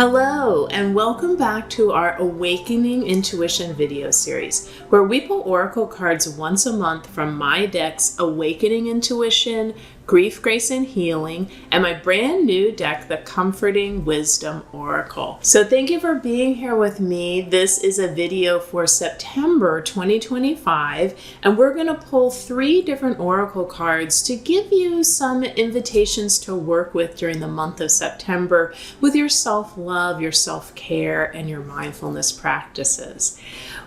Hello, and welcome back to our Awakening Intuition video series, where we pull oracle cards once a month from my decks Awakening Intuition, Grief, Grace, and Healing, and my brand new deck, the Comforting Wisdom Oracle. So thank you for being here with me. This is a video for September 2025, and we're going to pull 3 different oracle cards to give you some invitations to work with during the month of September with your self-love, your self-care, and your mindfulness practices.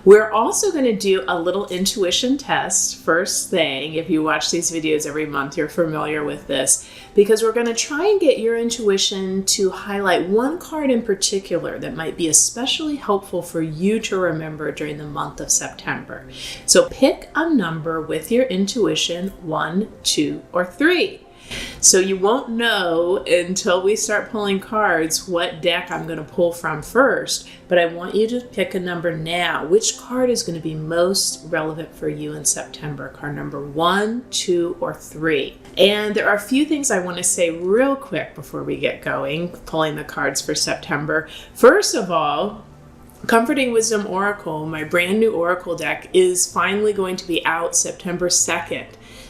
We're also going to do a little intuition test first thing. If you watch these videos every month, you're familiar with this, because we're going to try and get your intuition to highlight one card in particular that might be especially helpful for you to remember during the month of September. So pick a number with your intuition, 1, 2, or 3. So you won't know until we start pulling cards what deck I'm going to pull from first, but I want you to pick a number now. Which card is going to be most relevant for you in September? Card number 1, 2, or 3. And there are a few things I want to say real quick before we get going, pulling the cards for September. First of all, Comforting Wisdom Oracle, my brand new oracle deck, is finally going to be out September 2nd.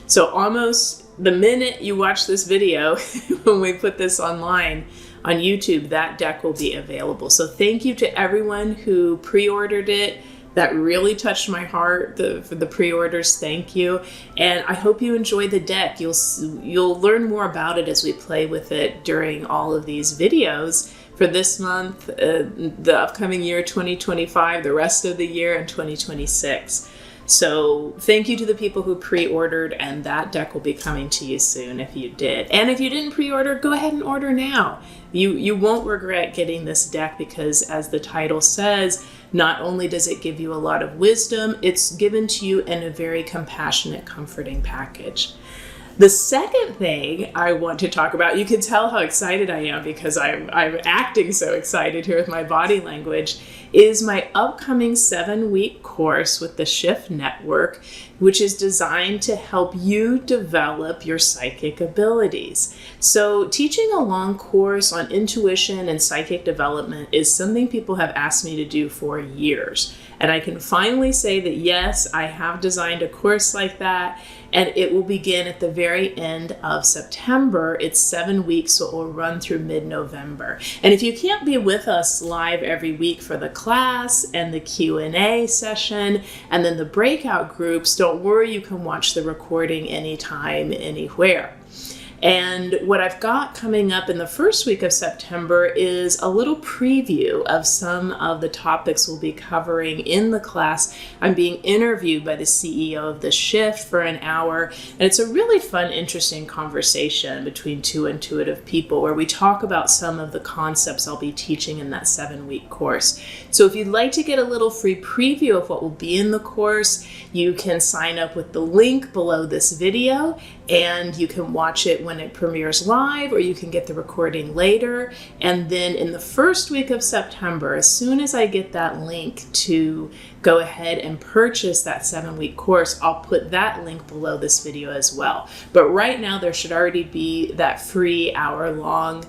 So almost the minute you watch this video, when we put this online on YouTube, that deck will be available. So thank you to everyone who pre-ordered it. That really touched my heart, for the pre-orders. Thank you. And I hope you enjoy the deck. You'll learn more about it as we play with it during all of these videos for this month, the upcoming year 2025, the rest of the year, and 2026. So thank you to the people who pre-ordered, and that deck will be coming to you soon if you did. And if you didn't pre-order, go ahead and order now. You won't regret getting this deck, because as the title says, not only does it give you a lot of wisdom, it's given to you in a very compassionate, comforting package. The second thing I want to talk about, you can tell how excited I am because I'm acting so excited here with my body language, is my upcoming 7-week course with the Shift Network, which is designed to help you develop your psychic abilities. So teaching a long course on intuition and psychic development is something people have asked me to do for years. And I can finally say that yes, I have designed a course like that, and it will begin at the very end of September. It's 7 weeks, so it will run through mid-November. And if you can't be with us live every week for the class and the Q&A session and then the breakout groups, don't worry, you can watch the recording anytime, anywhere. And what I've got coming up in the first week of September is a little preview of some of the topics we'll be covering in the class. I'm being interviewed by the CEO of The Shift for an hour, and it's a really fun, interesting conversation between 2 intuitive people where we talk about some of the concepts I'll be teaching in that 7-week course. So if you'd like to get a little free preview of what will be in the course, you can sign up with the link below this video, and you can watch it when it premieres live, or you can get the recording later. And then in the first week of September, as soon as I get that link to go ahead and purchase that 7-week course, I'll put that link below this video as well. But right now there should already be that free hour-long,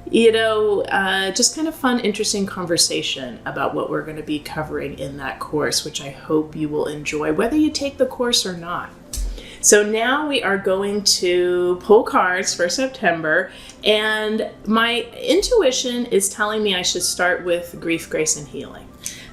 just kind of fun, interesting conversation about what we're going to be covering in that course, which I hope you will enjoy, whether you take the course or not. So now we are going to pull cards for September, and my intuition is telling me I should start with Grief, Grace, and Healing.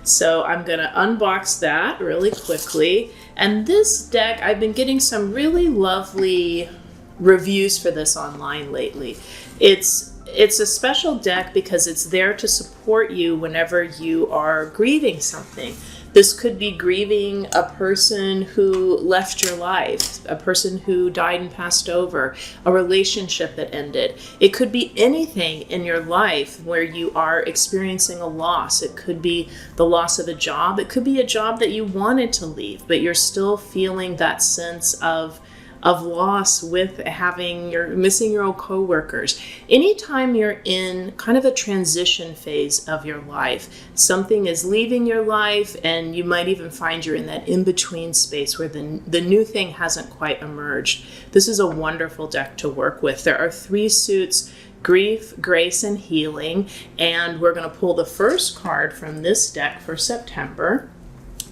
So I'm going to unbox that really quickly. And this deck, I've been getting some really lovely reviews for this online lately. It's a special deck because it's there to support you whenever you are grieving something. This could be grieving a person who left your life, a person who died and passed over, a relationship that ended. It could be anything in your life where you are experiencing a loss. It could be the loss of a job. It could be a job that you wanted to leave, but you're still feeling that sense of loss with missing your old coworkers. Anytime you're in kind of a transition phase of your life, something is leaving your life, and you might even find you're in that in-between space where the new thing hasn't quite emerged. This is a wonderful deck to work with. There are 3 suits Grief, Grace, and Healing. And we're going to pull the first card from this deck for September.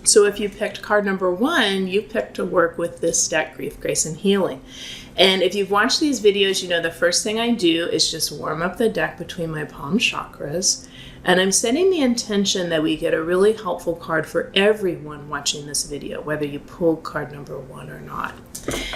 So if you picked card number 1, you picked to work with this deck, Grief, Grace, and Healing. And if you've watched these videos, you know the first thing I do is just warm up the deck between my palm chakras. And I'm setting the intention that we get a really helpful card for everyone watching this video, whether you pulled card number 1 or not.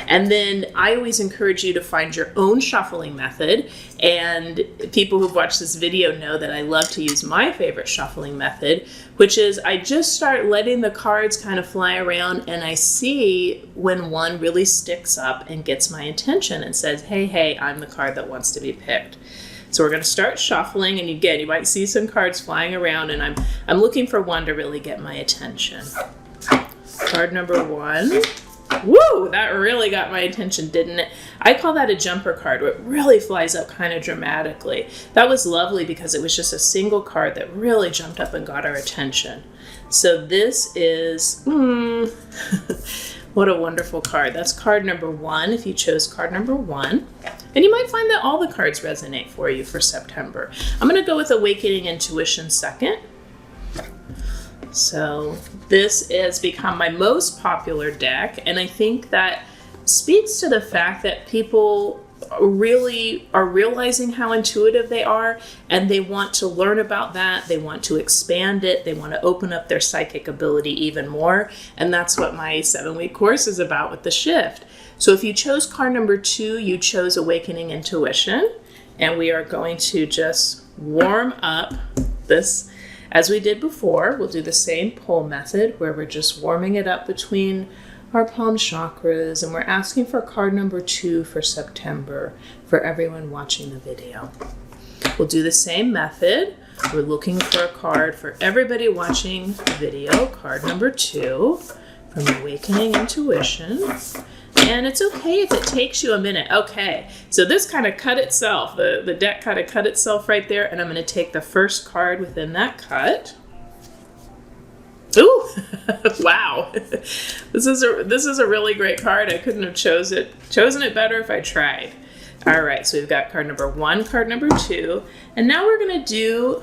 And then I always encourage you to find your own shuffling method. And people who've watched this video know that I love to use my favorite shuffling method, which is I just start letting the cards kind of fly around, and I see when one really sticks up and gets my attention and says, hey, I'm the card that wants to be picked. So we're going to start shuffling, and again, you might see some cards flying around, and I'm looking for one to really get my attention. Card number 1. Woo! That really got my attention, didn't it? I call that a jumper card, where it really flies up kind of dramatically. That was lovely because it was just a single card that really jumped up and got our attention. So this is, what a wonderful card. That's card number 1 if you chose card number 1. And you might find that all the cards resonate for you for September. I'm going to go with Awakening Intuition second. So this has become my most popular deck, and I think that speaks to the fact that people really are realizing how intuitive they are, and they want to learn about that. They want to expand it. They want to open up their psychic ability even more, and that's what my 7-week course is about with the shift. So if you chose card number 2, you chose Awakening Intuition, and we are going to just warm up this as we did before. We'll do the same pull method where we're just warming it up between our palm chakras, and we're asking for card number 2 for September for everyone watching the video. We'll do the same method. We're looking for a card for everybody watching the video, card number 2 from Awakening Intuition. And it's okay if it takes you a minute. Okay, so this kind of cut itself. The deck kind of cut itself right there, and I'm going to take the first card within that cut. Ooh, wow. This is a really great card. I couldn't have chosen it better if I tried. All right, so we've got card number 1, card number 2, and now we're going to do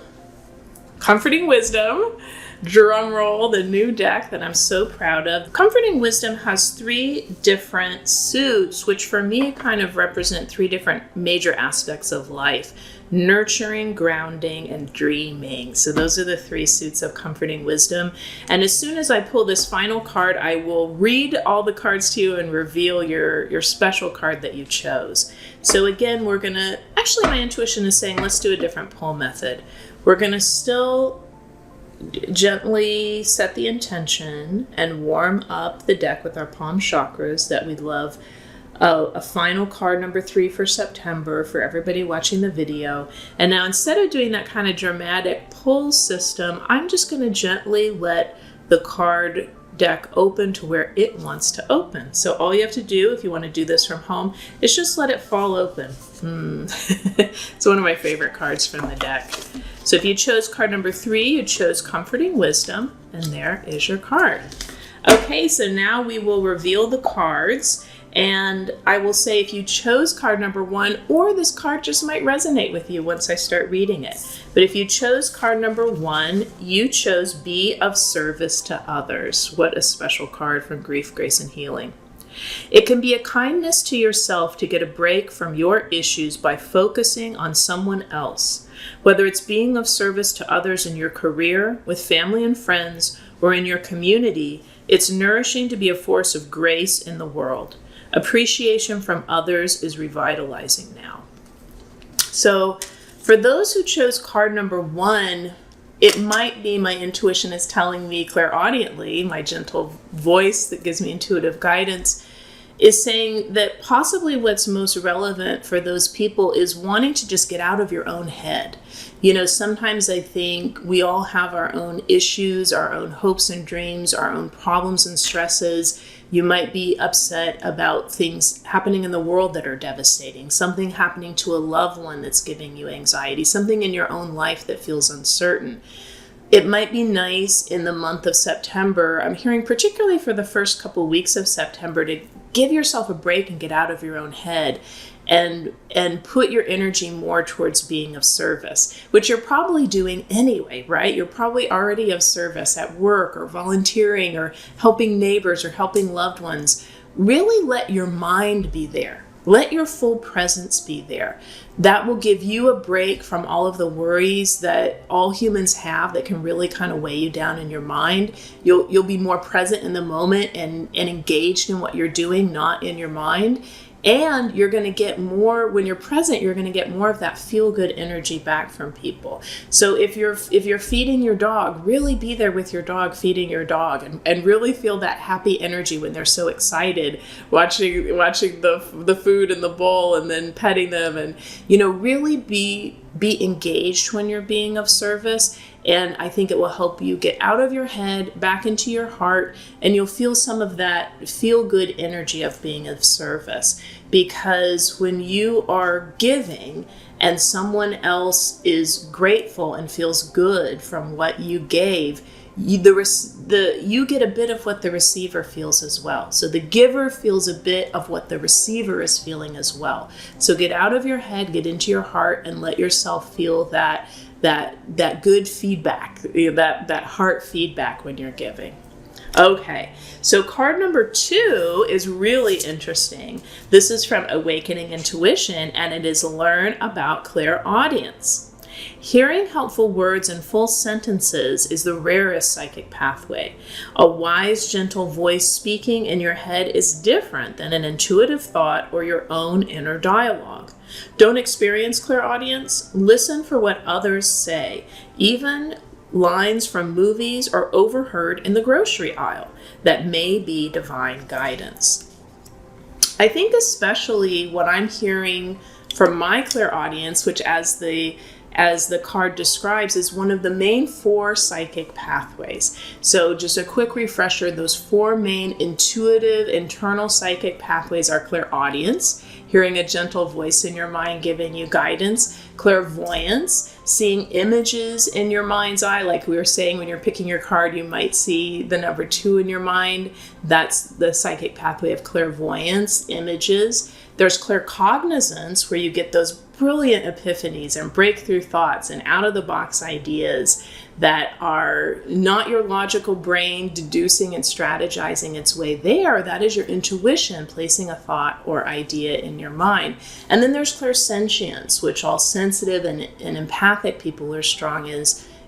Comforting Wisdom. Drum roll, the new deck that I'm so proud of. Comforting Wisdom has 3 different suits, which for me kind of represent 3 different major aspects of life: nurturing, grounding, and dreaming. So those are the 3 suits of Comforting Wisdom. And as soon as I pull this final card, I will read all the cards to you and reveal your special card that you chose. So again, we're gonna, actually my intuition is saying let's do a different pull method. We're gonna still gently set the intention and warm up the deck with our palm chakras that we'd love a final card number 3 for September for everybody watching the video. And now instead of doing that kind of dramatic pull system, I'm just going to gently let the card deck open to where it wants to open. So all you have to do if you want to do this from home is just let it fall open. It's one of my favorite cards from the deck. So if you chose card number 3, you chose Comforting Wisdom, and there is your card. Okay, so now we will reveal the cards, and I will say if you chose card number 1, or this card just might resonate with you once I start reading it. But if you chose card number 1, you chose Be of Service to Others. What a special card from Grief, Grace, and Healing. It can be a kindness to yourself to get a break from your issues by focusing on someone else. Whether it's being of service to others in your career, with family and friends, or in your community, it's nourishing to be a force of grace in the world. Appreciation from others is revitalizing now. So for those who chose card number 1, it might be my intuition is telling me clairaudiently, my gentle voice that gives me intuitive guidance, is saying that possibly what's most relevant for those people is wanting to just get out of your own head. You know, sometimes I think we all have our own issues, our own hopes and dreams, our own problems and stresses. You might be upset about things happening in the world that are devastating, something happening to a loved one that's giving you anxiety, something in your own life that feels uncertain. It might be nice in the month of September, I'm hearing particularly for the first couple weeks of September, to give yourself a break and get out of your own head and put your energy more towards being of service, which you're probably doing anyway, right? You're probably already of service at work or volunteering or helping neighbors or helping loved ones. Really let your mind be there. Let your full presence be there. That will give you a break from all of the worries that all humans have that can really kind of weigh you down in your mind. You'll be more present in the moment and engaged in what you're doing, not in your mind. And you're going to get more, when you're present, you're going to get more of that feel-good energy back from people. So if you're feeding your dog, really be there with your dog, feeding your dog, and really feel that happy energy when they're so excited, watching the food in the bowl and then petting them, and really be engaged when you're being of service. And I think it will help you get out of your head, back into your heart, and you'll feel some of that feel-good energy of being of service. Because when you are giving and someone else is grateful and feels good from what you gave, you get a bit of what the receiver feels as well. So the giver feels a bit of what the receiver is feeling as well. So get out of your head, get into your heart, and let yourself feel that good feedback, that heart feedback when you're giving. Okay, so card number 2 is really interesting. This is from Awakening Intuition, and it is Learn About Clairaudience. Hearing helpful words in full sentences is the rarest psychic pathway. A wise, gentle voice speaking in your head is different than an intuitive thought or your own inner dialogue. Don't experience clairaudience? Listen for what others say, even lines from movies or overheard in the grocery aisle that may be divine guidance. I think especially what I'm hearing from my clairaudience, which as the card describes, is one of the main 4 psychic pathways. So just a quick refresher, those 4 main intuitive internal psychic pathways are clairaudience, hearing a gentle voice in your mind giving you guidance; clairvoyance, seeing images in your mind's eye. Like we were saying, when you're picking your card, you might see the number 2 in your mind. That's the psychic pathway of clairvoyance, images. There's claircognizance, where you get those brilliant epiphanies and breakthrough thoughts and out-of-the-box ideas that are not your logical brain deducing and strategizing its way there. That is your intuition placing a thought or idea in your mind. And then there's clairsentience, which all sensitive and empathic people are strong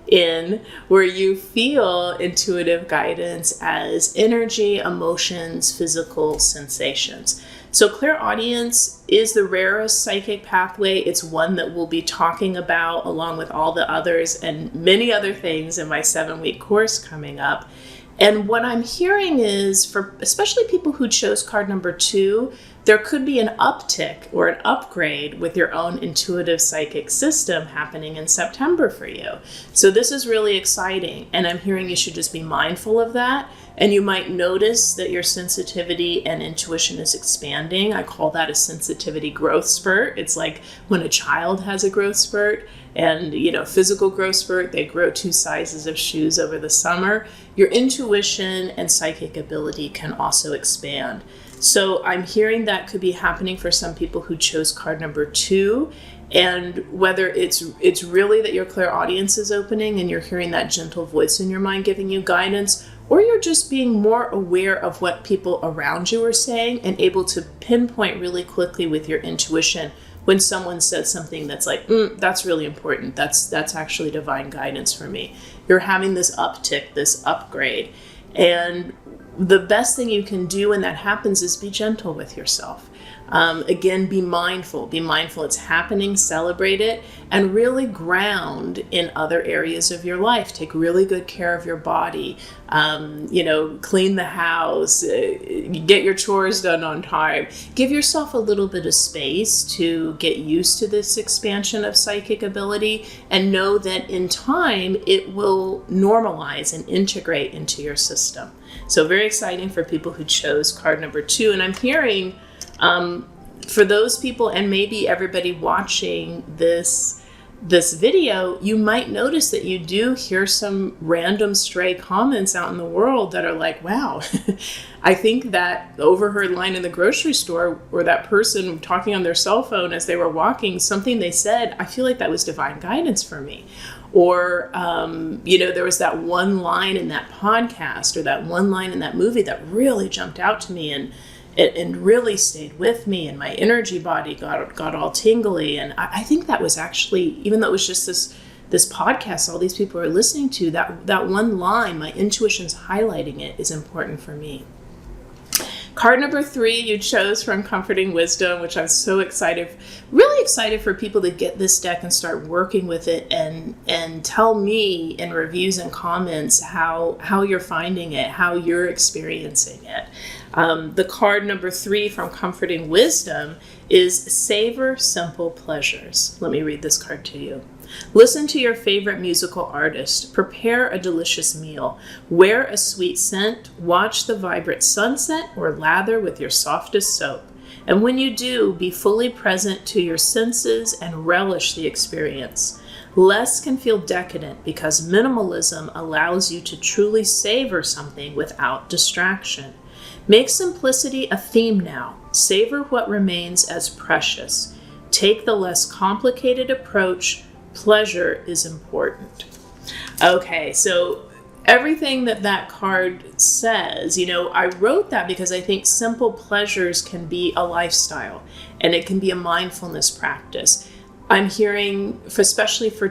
in, where you feel intuitive guidance as energy, emotions, physical sensations. So clairaudience is the rarest psychic pathway. It's one that we'll be talking about along with all the others and many other things in my 7-week course coming up. And what I'm hearing is, for especially people who chose card number 2, there could be an uptick or an upgrade with your own intuitive psychic system happening in September for you. So this is really exciting, and I'm hearing you should just be mindful of that. And you might notice that your sensitivity and intuition is expanding. I call that a sensitivity growth spurt. It's like when a child has a growth spurt and, physical growth spurt, they grow 2 sizes of shoes over the summer. Your intuition and psychic ability can also expand. So I'm hearing that could be happening for some people who chose card number 2. And whether it's really that your clairaudience is opening and you're hearing that gentle voice in your mind giving you guidance, or you're just being more aware of what people around you are saying and able to pinpoint really quickly with your intuition when someone says something that's like, that's really important. That's actually divine guidance for me. You're having this uptick, this upgrade. And the best thing you can do when that happens is be gentle with yourself. Again, be mindful. Be mindful it's happening, celebrate it, and really ground in other areas of your life. Take really good care of your body. Clean the house, get your chores done on time. Give yourself a little bit of space to get used to this expansion of psychic ability, and know that in time it will normalize and integrate into your system. So very exciting for people who chose card number 2. And I'm hearing for those people, and maybe everybody watching this this video, you might notice that you do hear some random stray comments out in the world that are like, wow, I think that overheard line in the grocery store, or that person talking on their cell phone as they were walking, something they said, I feel like that was divine guidance for me. Or, there was that one line in that podcast or that one line in that movie that really jumped out to me and really stayed with me, and my energy body got all tingly. And I think that was actually, even though it was just this podcast all these people are listening to, that one line, my intuition's highlighting it, is important for me. Card number 3 you chose from Comforting Wisdom, which I'm so really excited for people to get this deck and start working with it and tell me in reviews and comments how you're finding it, how you're experiencing it. The card number 3 from Comforting Wisdom is Savor Simple Pleasures. Let me read this card to you. Listen to your favorite musical artist. Prepare a delicious meal. Wear a sweet scent. Watch the vibrant sunset, or lather with your softest soap. And when you do, be fully present to your senses and relish the experience. Less can feel decadent because minimalism allows you to truly savor something without distraction. Make simplicity a theme now. Savor what remains as precious. Take the less complicated approach. Pleasure is important. Okay, so everything that card says, I wrote that because I think simple pleasures can be a lifestyle, and it can be a mindfulness practice. I'm hearing, especially for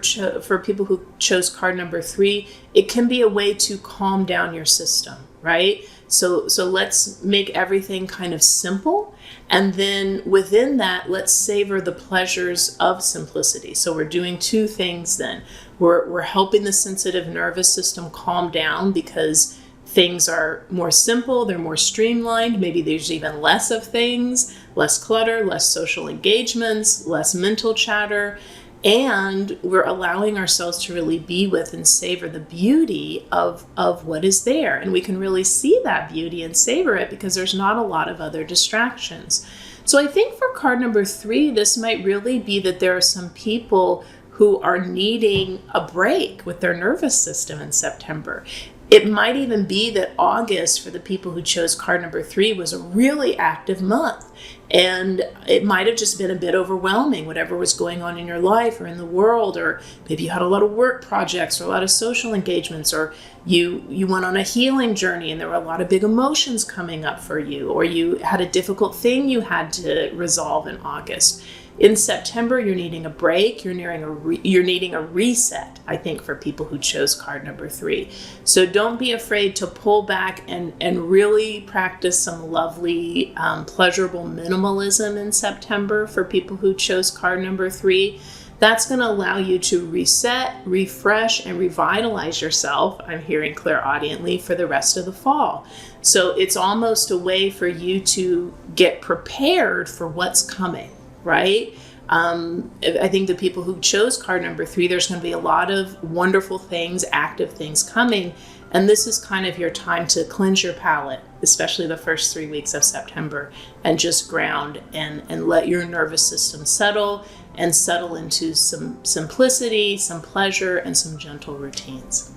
people who chose card number 3, it can be a way to calm down your system, right? So let's make everything kind of simple. And then within that, let's savor the pleasures of simplicity. So we're doing 2 things then. We're helping the sensitive nervous system calm down because things are more simple, they're more streamlined. Maybe there's even less of things, less clutter, less social engagements, less mental chatter. And we're allowing ourselves to really be with and savor the beauty of what is there. And we can really see that beauty and savor it because there's not a lot of other distractions. So I think for card number 3, this might really be that there are some people who are needing a break with their nervous system in September. It might even be that August, for the people who chose card number 3, was a really active month. And it might have just been a bit overwhelming, whatever was going on in your life or in the world, or maybe you had a lot of work projects or a lot of social engagements, or you went on a healing journey and there were a lot of big emotions coming up for you, or you had a difficult thing you had to resolve in August. In September, you're needing a break, you're needing a reset, I think, for people who chose card number 3. So don't be afraid to pull back and really practice some lovely, pleasurable minimalism in September for people who chose card number 3. That's going to allow you to reset, refresh, and revitalize yourself, I'm hearing clairaudiently, for the rest of the fall. So it's almost a way for you to get prepared for what's coming. Right? I think the people who chose card number 3, there's going to be a lot of wonderful things, active things coming. And this is kind of your time to cleanse your palate, especially the first 3 weeks of September, and just ground and let your nervous system settle into some simplicity, some pleasure, and some gentle routines.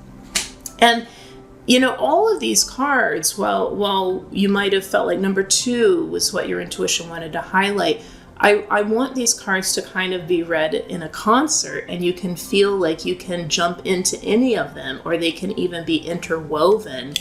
And all of these cards, while you might have felt like number 2 was what your intuition wanted to highlight, I want these cards to kind of be read in a concert, and you can feel like you can jump into any of them, or they can even be interwoven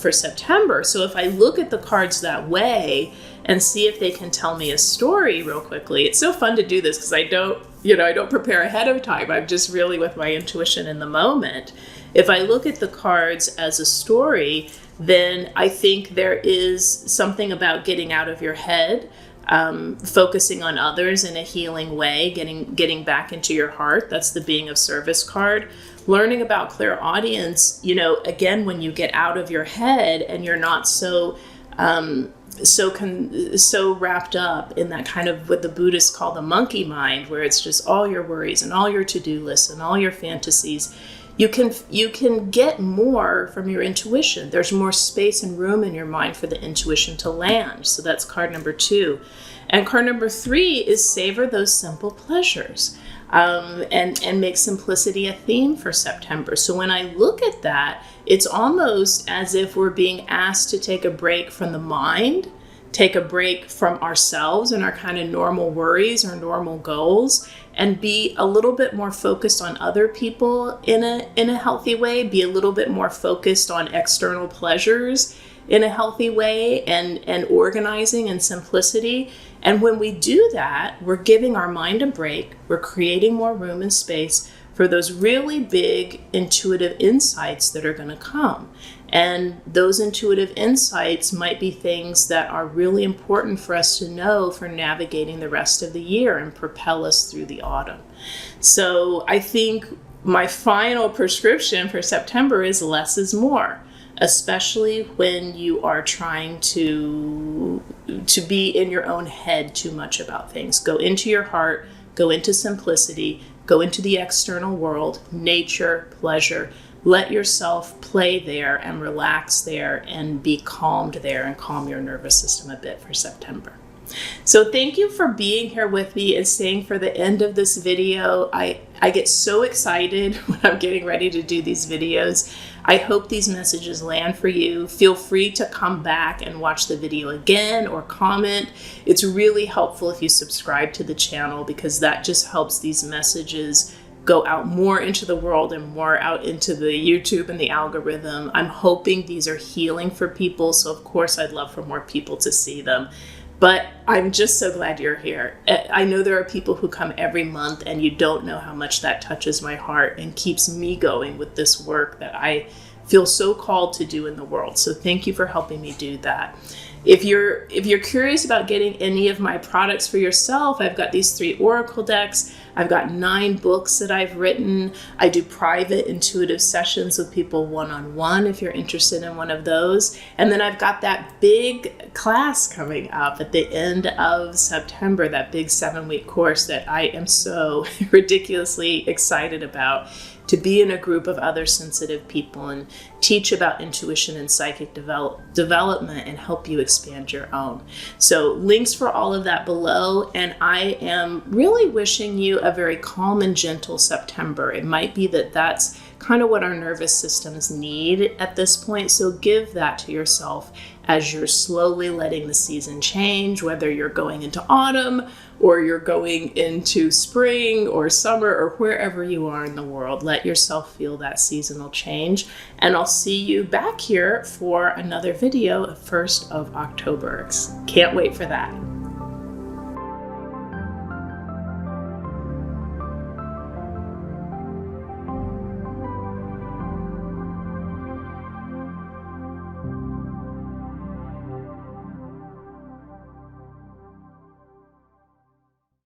for September. So if I look at the cards that way and see if they can tell me a story real quickly, it's so fun to do this because I don't prepare ahead of time. I'm just really with my intuition in the moment. If I look at the cards as a story, then I think there is something about getting out of your head, focusing on others in a healing way, getting back into your heart. That's the being of service card. Learning about clairaudience, again, when you get out of your head and you're not so wrapped up in that kind of what the Buddhists call the monkey mind, where it's just all your worries and all your to-do lists and all your fantasies. You can get more from your intuition. There's more space and room in your mind for the intuition to land. So that's card number 2. And card number 3 is savor those simple pleasures. and make simplicity a theme for September. So when I look at that, it's almost as if we're being asked to take a break from the mind, take a break from ourselves and our kind of normal worries or normal goals, and be a little bit more focused on other people in a healthy way, be a little bit more focused on external pleasures in a healthy way, and organizing and simplicity. And when we do that, we're giving our mind a break, we're creating more room and space for those really big intuitive insights that are going to come. And those intuitive insights might be things that are really important for us to know for navigating the rest of the year and propel us through the autumn. So I think my final prescription for September is less is more, especially when you are trying to be in your own head too much about things. Go into your heart, go into simplicity, go into the external world, nature, pleasure. Let yourself play there and relax there and be calmed there and calm your nervous system a bit for September. So thank you for being here with me and staying for the end of this video. I get so excited when I'm getting ready to do these videos. I hope these messages land for you. Feel free to come back and watch the video again or comment. It's really helpful if you subscribe to the channel, because that just helps these messages go out more into the world and more out into the YouTube and the algorithm. I'm hoping these are healing for people, so of course I'd love for more people to see them. But I'm just so glad you're here. I know there are people who come every month, and you don't know how much that touches my heart and keeps me going with this work that I feel so called to do in the world. So thank you for helping me do that. If you're curious about getting any of my products for yourself, I've got these 3 oracle decks. I've got 9 books that I've written. I do private intuitive sessions with people one-on-one if you're interested in one of those. And then I've got that big class coming up at the end of September, that big 7-week course that I am so ridiculously excited about, to be in a group of other sensitive people and teach about intuition and psychic development and help you expand your own. So links for all of that below. And I am really wishing you a very calm and gentle September. It might be that that's kind of what our nervous systems need at this point. So give that to yourself as you're slowly letting the season change, whether you're going into autumn or you're going into spring or summer or wherever you are in the world. Let yourself feel that seasonal change. And I'll see you back here for another video, 1st of October. Can't wait for that.